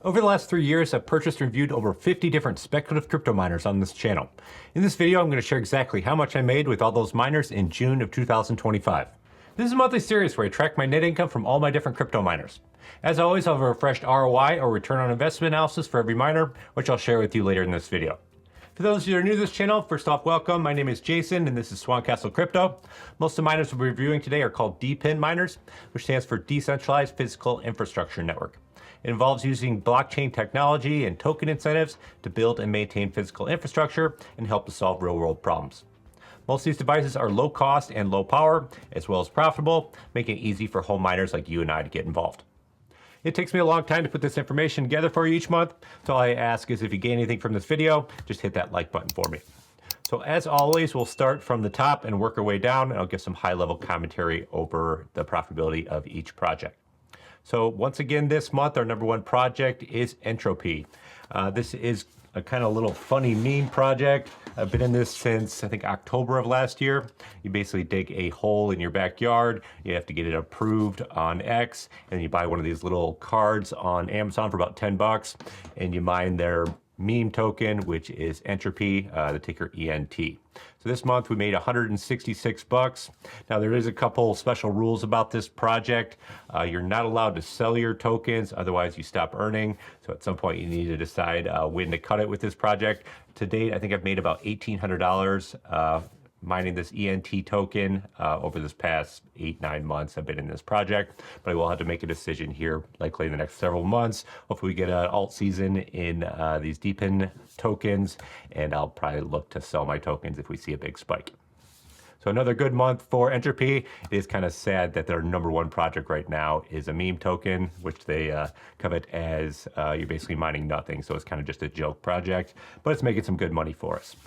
Over the last 3 years, I've purchased and reviewed over 50 different speculative crypto miners on this channel. In this video, I'm going to share exactly how much I made with all those miners in June of 2025. This is a monthly series where I track my net income from all my different crypto miners. As always, I'll have a refreshed ROI or return on investment analysis for every miner, which I'll share with you later in this video. For those of you who are new to this channel, first off, welcome. My name is Jason, and this is SWANCASTLECRYPTO. Most of the miners we'll be reviewing today are called depin miners, which stands for Decentralized Physical Infrastructure Network. It involves using blockchain technology and token incentives to build and maintain physical infrastructure and help to solve real-world problems. Most of these devices are low cost and low power, as well as profitable, making it easy for home miners like you and I to get involved. It takes me a long time to put this information together for you each month, so all I ask is if you gain anything from this video, just hit that like button for me. So as always, we'll start from the top and work our way down, and I'll give some high-level commentary over the profitability of each project. So once again, this month, our number one project is Entropy. This is a kind of little funny meme project. I've been in this since, I think, October of last year. You basically dig a hole in your backyard. You have to get it approved on X, and you buy one of these little cards on Amazon for about 10 bucks, and you mine their meme token, which is Entropy, the ticker ENT. So this month we made 166 bucks. Now there is a couple special rules about this project. You're not allowed to sell your tokens, otherwise you stop earning. So at some point you need to decide when to cut it with this project. To date, I think I've made about $1,800 mining this ENT token over this past 8-9 months I've been in this project, but I will have to make a decision here likely in the next several months. Hopefully we get an alt season in these depin tokens, and I'll probably look to sell my tokens if we see a big spike. So another good month for Entropy. It is kind of sad that their number one project right now is a meme token, which they covet as you're basically mining nothing, so it's kind of just a joke project, but it's making some good money for us.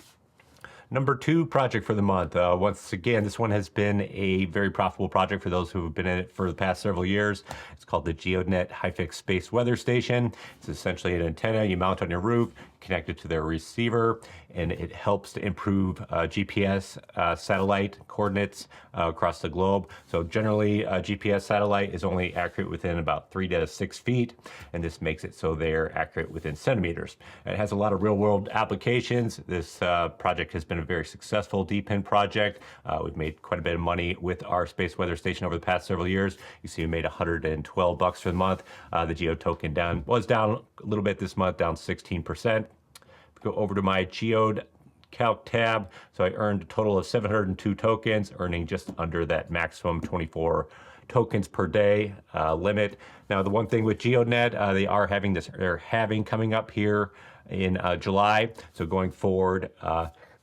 Number two project for the month. Once again, this one has been a very profitable project for those who have been in it for the past several years. It's called the GeoNet High-Fix Space Weather Station. It's essentially an antenna you mount on your roof, connect it to their receiver, and it helps to improve GPS satellite coordinates across the globe. So generally, a GPS satellite is only accurate within about 3 to 6 feet, and this makes it so they're accurate within centimeters. And it has a lot of real-world applications. This project has been a very successful depin project. We've made quite a bit of money with our space weather station over the past several years. You see we made 112 bucks for the month. The Geo token was down a little bit this month, down 16%. Go over to my Geode Calc tab. So I earned a total of 702 tokens, earning just under that maximum 24 tokens per day limit. Now, the one thing with GeoNet, they are having this, they're having coming up here in July. So going forward,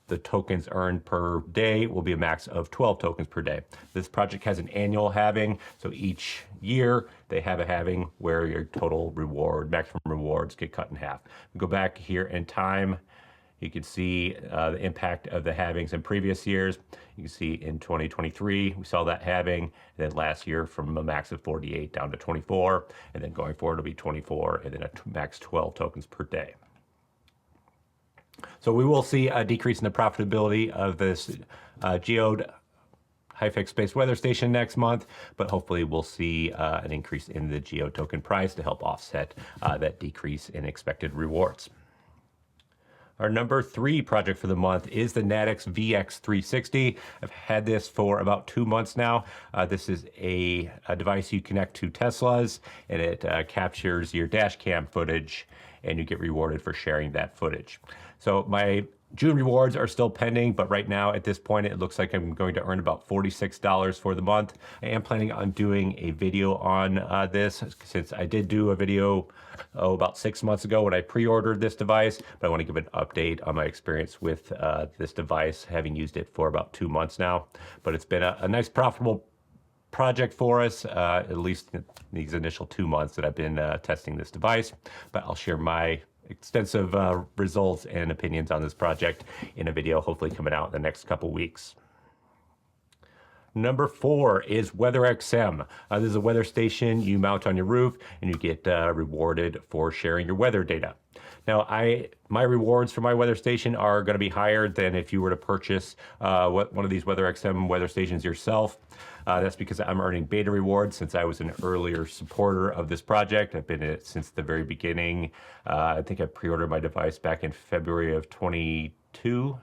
the tokens earned per day will be a max of 12 tokens per day. This project has an annual halving, so each year they have a halving where your total reward, maximum rewards get cut in half. We go back here in time, you can see the impact of the halvings in previous years. You can see in 2023, we saw that halving, and then last year from a max of 48 down to 24, and then going forward it'll be 24, and then a max 12 tokens per day. So we will see a decrease in the profitability of this Geode High-Fix Space Weather Station next month, but hopefully we'll see an increase in the Geo token price to help offset that decrease in expected rewards. Our number three project for the month is the Natix VX360. I've had this for about 2 months now. This is a device you connect to Teslas, and it captures your dash cam footage, and you get rewarded for sharing that footage. So my June rewards are still pending, but right now at this point, it looks like I'm going to earn about $46 for the month. I am planning on doing a video on this, since I did do a video about 6 months ago when I pre-ordered this device, but I want to give an update on my experience with this device, having used it for about 2 months now. But it's been a nice profitable project for us, at least in these initial 2 months that I've been testing this device. But I'll share my extensive results and opinions on this project in a video hopefully coming out in the next couple weeks. Number four is WeatherXM. This is a weather station you mount on your roof, and you get rewarded for sharing your weather data. Now, my rewards for my weather station are going to be higher than if you were to purchase one of these WeatherXM weather stations yourself. That's because I'm earning beta rewards since I was an earlier supporter of this project. I've been in it since the very beginning. I think I pre-ordered my device back in February of 22.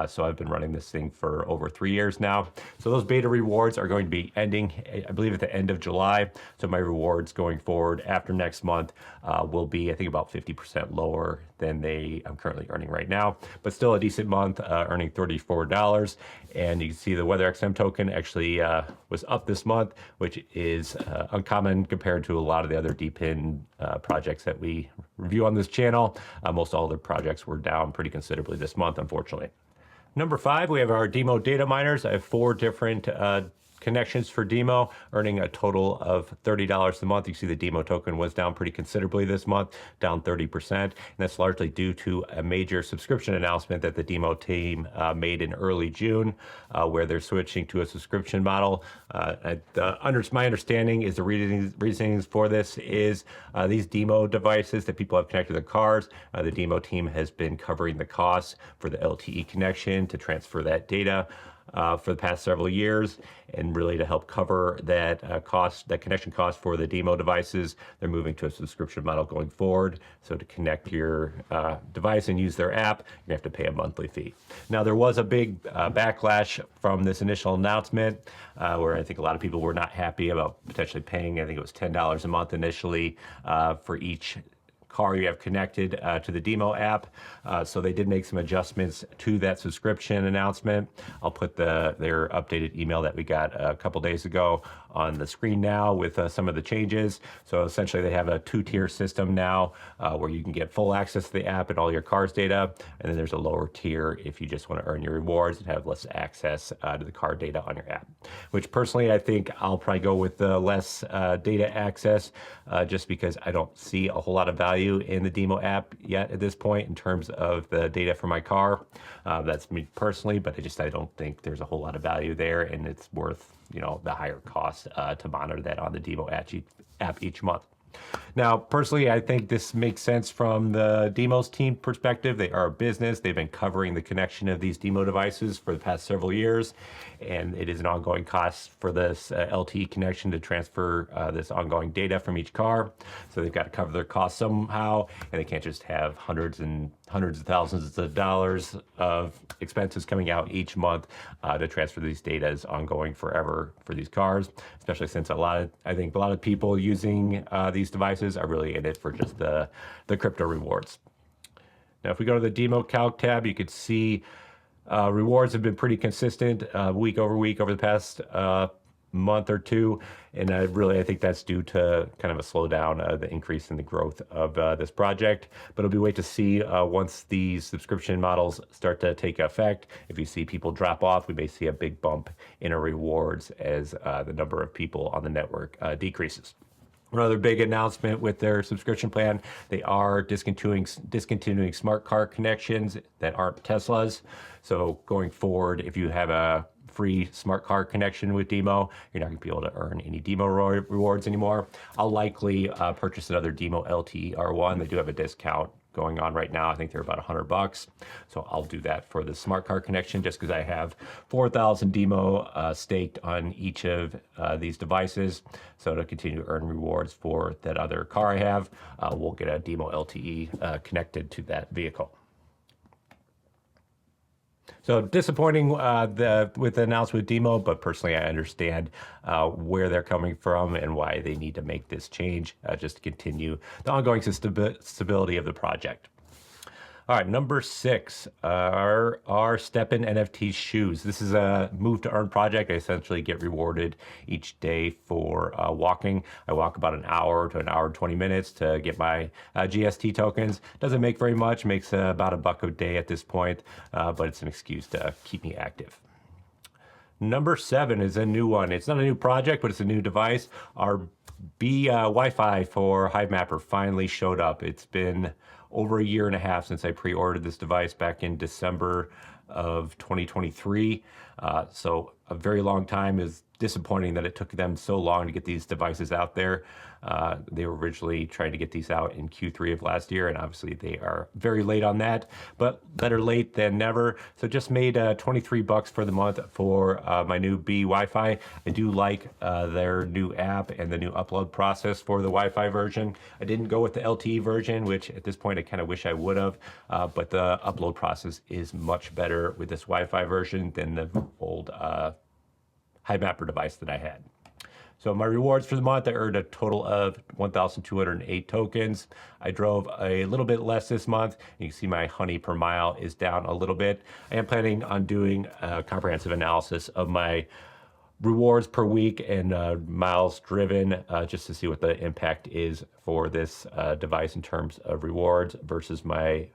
So I've been running this thing for over 3 years now. So those beta rewards are going to be ending, I believe, at the end of July. So my rewards going forward after next month will be, I think, about 50% lower than I'm currently earning right now. But still a decent month, earning $34. And you can see the Weather XM token actually was up this month, which is uncommon compared to a lot of the other depin projects that we review on this channel. Most all the projects were down pretty considerably this month, unfortunately. Number 5, we have our DIMO data miners. I have 4 different connections for DIMO, earning a total of $30 a month. You see the DIMO token was down pretty considerably this month, down 30%. And that's largely due to a major subscription announcement that the DIMO team made in early June, where they're switching to a subscription model. My understanding is the reasonings for this is these DIMO devices that people have connected to their cars, the DIMO team has been covering the costs for the LTE connection to transfer that data for the past several years, and really to help cover that that connection cost for the DIMO devices, they're moving to a subscription model going forward. So to connect your device and use their app, you have to pay a monthly fee. Now there was a big backlash from this initial announcement, where I think a lot of people were not happy about potentially paying, I think it was $10 a month initially for each car you have connected to the DIMO app. So they did make some adjustments to that subscription announcement. I'll put their updated email that we got a couple days ago on the screen now with some of the changes. So essentially they have a 2-tier system now where you can get full access to the app and all your car's data. And then there's a lower tier if you just want to earn your rewards and have less access to the car data on your app, which personally I think I'll probably go with the less data access just because I don't see a whole lot of value in the DIMO app yet at this point in terms of the data for my car. That's me personally, but I don't think there's a whole lot of value there, and it's worth the higher cost to monitor that on the DIMO app each month. Now, personally, I think this makes sense from the DIMO's team perspective. They are a business. They've been covering the connection of these DIMO devices for the past several years, and it is an ongoing cost for this LTE connection to transfer this ongoing data from each car. So they've got to cover their costs somehow, and they can't just have hundreds of thousands of dollars of expenses coming out each month to transfer these data ongoing forever for these cars, especially since I think a lot of people using these devices are really in it for just the crypto rewards. Now, if we go to the DIMO Calc tab, you could see rewards have been pretty consistent week over week over the past month or two, and I think that's due to kind of a slowdown, the increase in the growth of this project. But it'll be wait to see once these subscription models start to take effect. If you see people drop off, we may see a big bump in our rewards as the number of people on the network decreases. Another big announcement with their subscription plan, they are discontinuing smart car connections that aren't Teslas. So going forward, if you have a free smart car connection with DIMO, you're not going to be able to earn any DIMO rewards anymore. I'll likely purchase another DIMO LTE R1. They do have a discount going on right now. I think they're about $100. So I'll do that for the smart car connection just because I have 4,000 DIMO staked on each of these devices. So to continue to earn rewards for that other car I have, we'll get a DIMO LTE connected to that vehicle. So disappointing with the announcement with DIMO, but personally I understand where they're coming from and why they need to make this change just to continue the ongoing stability of the project. All right, number 6 are our Stepin NFT shoes. This is a move to earn project. I essentially get rewarded each day for walking. I walk about an hour to an hour and 20 minutes to get my GST tokens. Doesn't make very much, makes about $1 a day at this point, but it's an excuse to keep me active. Number 7 is a new one. It's not a new project, but it's a new device. Our Wi-Fi for HiveMapper finally showed up. It's been over 1.5 years since I pre-ordered this device back in December of 2023. So a very long time. Is disappointing that it took them so long to get these devices out there. They were originally trying to get these out in Q3 of last year, and obviously they are very late on that, but better late than never. So just made $23 for the month for my new B Wi-Fi. I do like their new app and the new upload process for the Wi-Fi version. I didn't go with the LTE version, which at this point I kind of wish I would have, but the upload process is much better with this Wi-Fi version than the old HiMapper device that I had. So my rewards for the month, I earned a total of 1,208 tokens. I drove a little bit less this month. You can see my honey per mile is down a little bit. I am planning on doing a comprehensive analysis of my rewards per week and miles driven, just to see what the impact is for this device in terms of rewards versus my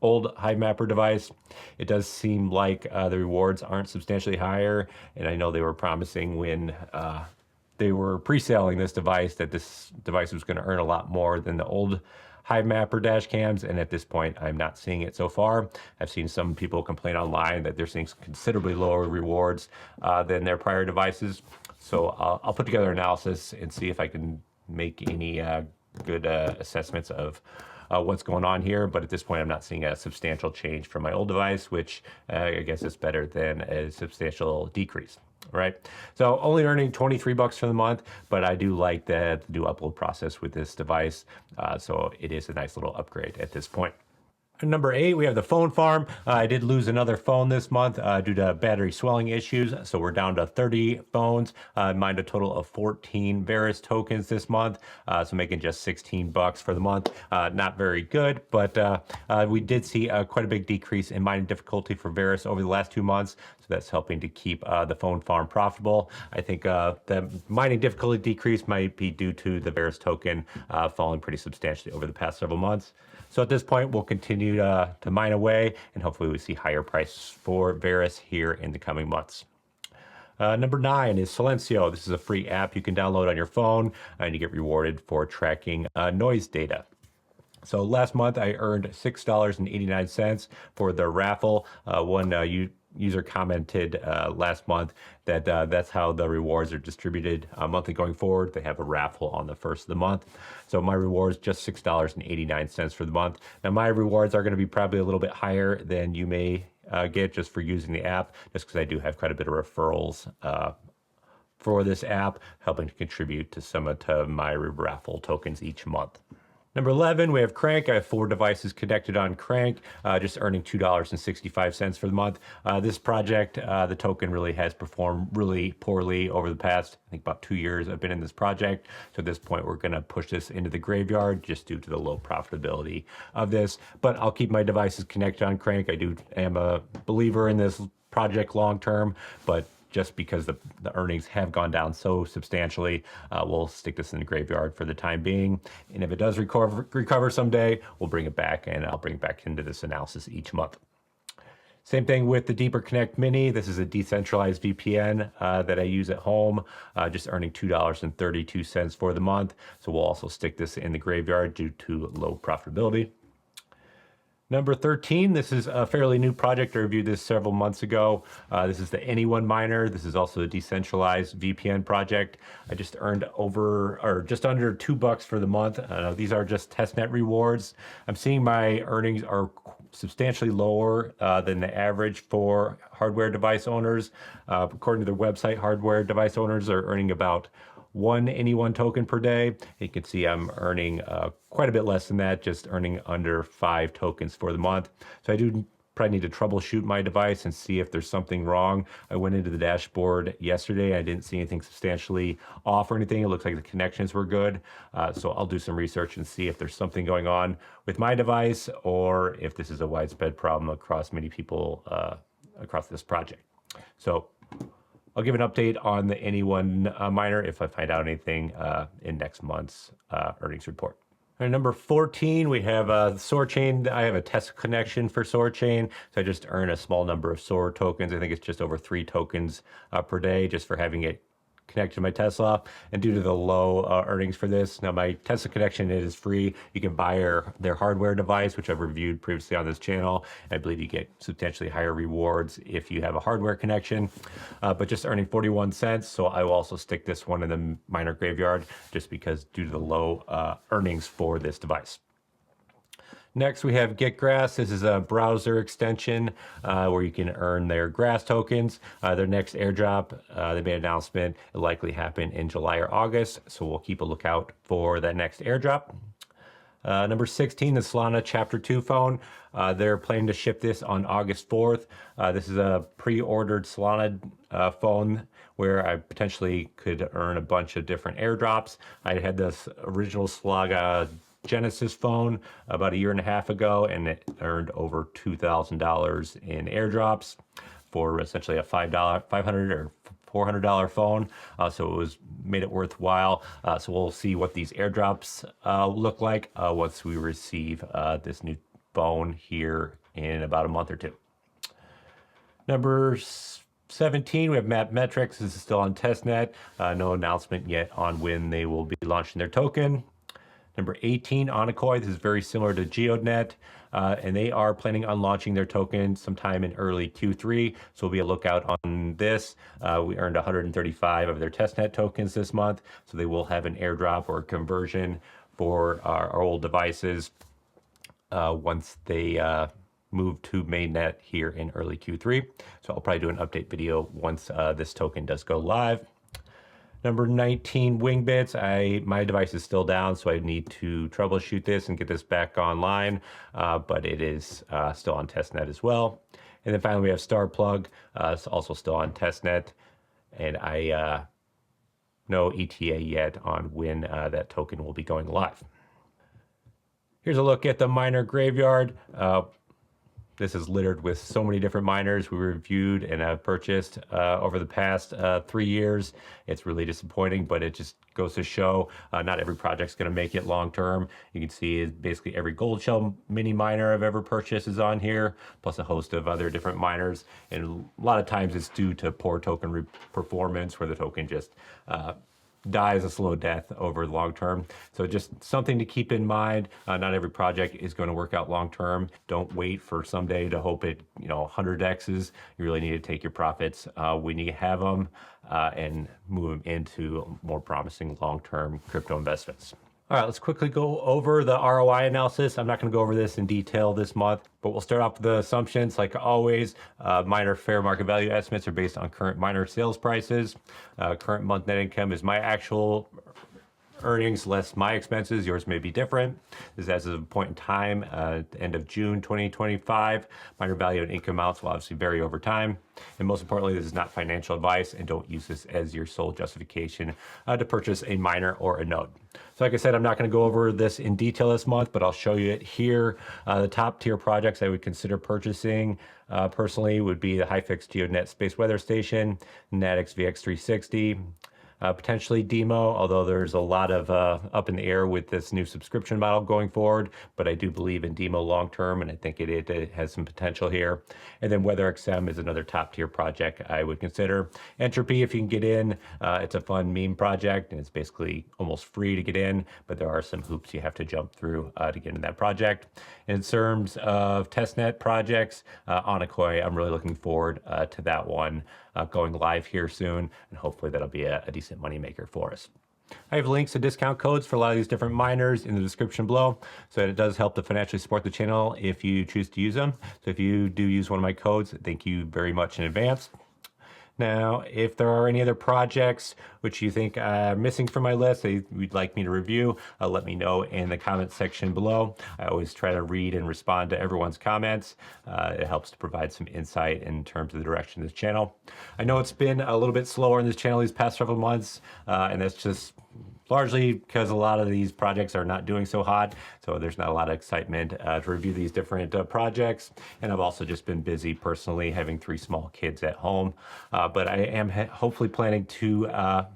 old HiMapper device. It does seem like the rewards aren't substantially higher, and I know they were promising when they were pre-selling this device that this device was going to earn a lot more than the old HiMapper dash cams, and at this point I'm not seeing it so far. I've seen some people complain online that they're seeing considerably lower rewards than their prior devices. So I'll put together an analysis and see if I can make any good assessments of what's going on here, but at this point I'm not seeing a substantial change from my old device, which I guess is better than a substantial decrease, right? So only earning $23 for the month, but I do like the new upload process with this device, so it is a nice little upgrade at this point. Number 8, we have the phone farm. I did lose another phone this month due to battery swelling issues, so we're down to 30 phones. Mined a total of 14 Varus tokens this month, so making just $16 for the month. Not very good, but we did see quite a big decrease in mining difficulty for Varus over the last 2 months, so that's helping to keep the phone farm profitable. I think the mining difficulty decrease might be due to the Varus token falling pretty substantially over the past several months. So at this point, we'll continue to mine away, and hopefully we see higher prices for Varus here in the coming months. Number 9 is Silencio. This is a free app you can download on your phone, and you get rewarded for tracking noise data. So last month I earned $6.89 for the raffle. One user commented last month that that's how the rewards are distributed monthly going forward. They have a raffle on the first of the month. So my rewards just $6.89 for the month. Now my rewards are going to be probably a little bit higher than you may get just for using the app, just because I do have quite a bit of referrals for this app, helping to contribute to some of my raffle tokens each month. Number 11, we have Crank. I have 4 devices connected on Crank, just earning $2.65 for the month. This project, the token really has performed really poorly over the past, I think about 2 years I've been in this project. So at this point, we're going to push this into the graveyard just due to the low profitability of this. But I'll keep my devices connected on Crank. I am a believer in this project long term, but just because the earnings have gone down so substantially, we'll stick this in the graveyard for the time being. And if it does recover someday, we'll bring it back, and I'll bring it back into this analysis each month. Same thing with the Deeper Connect Mini. This is a decentralized VPN that I use at home, just earning $2.32 for the month. So we'll also stick this in the graveyard due to low profitability. Number 13, this is a fairly new project. I reviewed this several months ago. This is the Anyone miner. This is also a decentralized VPN project. I just earned just under $2 for the month. These are just testnet rewards. I'm seeing my earnings are substantially lower than the average for hardware device owners. According to their website, hardware device owners are earning about 1 Anyone token per day. You can see I'm earning quite a bit less than that, just earning under 5 tokens for the month. So I do probably need to troubleshoot my device and see if there's something wrong. I went into the dashboard yesterday. I didn't see anything substantially off or anything. It looks like the connections were good. So I'll do some research and see if there's something going on with my device, or if this is a widespread problem across many people across this project. So I'll give an update on the Anyone miner if I find out anything in next month's earnings report. All right, number 14, we have SoarChain. I have a test connection for SoarChain, so I just earn a small number of Soar tokens. I think it's just over 3 tokens per day just for having it connected to my Tesla, and due to the low earnings for this, now my Tesla connection is free. You can buy their hardware device, which I've reviewed previously on this channel. I believe you get substantially higher rewards if you have a hardware connection, but just earning 41 cents. So I will also stick this one in the miner graveyard just because due to the low earnings for this device. Next, we have Get Grass. This is a browser extension where you can earn their grass tokens. Their next airdrop, they made an announcement. It'll likely happen in July or August, so we'll keep a lookout for that next airdrop. Number 16, the Solana Chapter 2 phone. They're planning to ship this on August 4th. This is a pre-ordered Solana phone where I potentially could earn a bunch of different airdrops. I had this original Solana Genesis phone about a year and a half ago, and it earned over $2,000 in airdrops for essentially a $500 or $400 phone. So it made it worthwhile. So we'll see what these airdrops look like once we receive this new phone here in about a month or two. Number 17, we have Map Metrics. This is still on testnet. No announcement yet on when they will be launching their token. Number 18, Onocoy. This is very similar to GeoNet, and they are planning on launching their token sometime in early Q3, so we'll be a lookout on this. We earned 135 of their testnet tokens this month, so they will have an airdrop or conversion for our old devices once they move to mainnet here in early Q3. So I'll probably do an update video once this token does go live. Number 19, Wingbits. My device is still down, so I need to troubleshoot this and get this back online, but it is still on testnet as well. And then finally, we have Starplug. It's also still on testnet, and I no ETA yet on when that token will be going live. Here's a look at the miner graveyard. This is littered with so many different miners we reviewed and have purchased over the past 3 years. It's really disappointing, but it just goes to show not every project's going to make it long term. You can see basically every gold shell mini miner I've ever purchased is on here, plus a host of other different miners. And a lot of times it's due to poor token performance where the token just dies a slow death over the long term. So just something to keep in mind. Not every project is going to work out long term. Don't wait for someday to hope it 100x's. You really need to take your profits when you have them and move them into more promising long-term crypto investments. All right, let's quickly go over the ROI analysis. I'm not going to go over this in detail this month, but we'll start off with the assumptions. Like always, miner fair market value estimates are based on current miner sales prices. Current month net income is my actual earnings less my expenses. Yours may be different. This is as of a point in time, at the end of June 2025. Miner value and income amounts will obviously vary over time. And most importantly, this is not financial advice, and don't use this as your sole justification to purchase a miner or a node. So like I said, I'm not going to go over this in detail this month, but I'll show you it here. The top tier projects I would consider purchasing personally would be the HiFix GeoNet Space Weather Station, Natix VX360, potentially DIMO, although there's a lot of up in the air with this new subscription model going forward, but I do believe in DIMO long term, and I think it has some potential here. And then WeatherXM is another top tier project I would consider. Entropy, if you can get in, it's a fun meme project, and it's basically almost free to get in, but there are some hoops you have to jump through to get in that project. In terms of testnet projects, Onocoy, I'm really looking forward to that one going live here soon, and hopefully that'll be a decent moneymaker for us. I have links to discount codes for a lot of these different miners in the description below, so it does help to financially support the channel if you choose to use them. So if you do use one of my codes, thank you very much in advance. Now, if there are any other projects which you think are missing from my list that you'd like me to review, let me know in the comments section below. I always try to read and respond to everyone's comments. It helps to provide some insight in terms of the direction of this channel. I know it's been a little bit slower in this channel these past several months, and that's just largely because a lot of these projects are not doing so hot, so there's not a lot of excitement to review these different projects. And I've also just been busy personally having 3 small kids at home, but I am hopefully planning to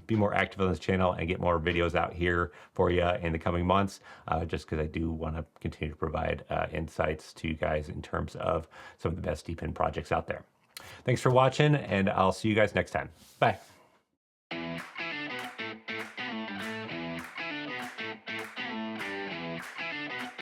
be more active on this channel and get more videos out here for you in the coming months, just because I do want to continue to provide insights to you guys in terms of some of the best depin projects out there. Thanks for watching, and I'll see you guys next time. Bye.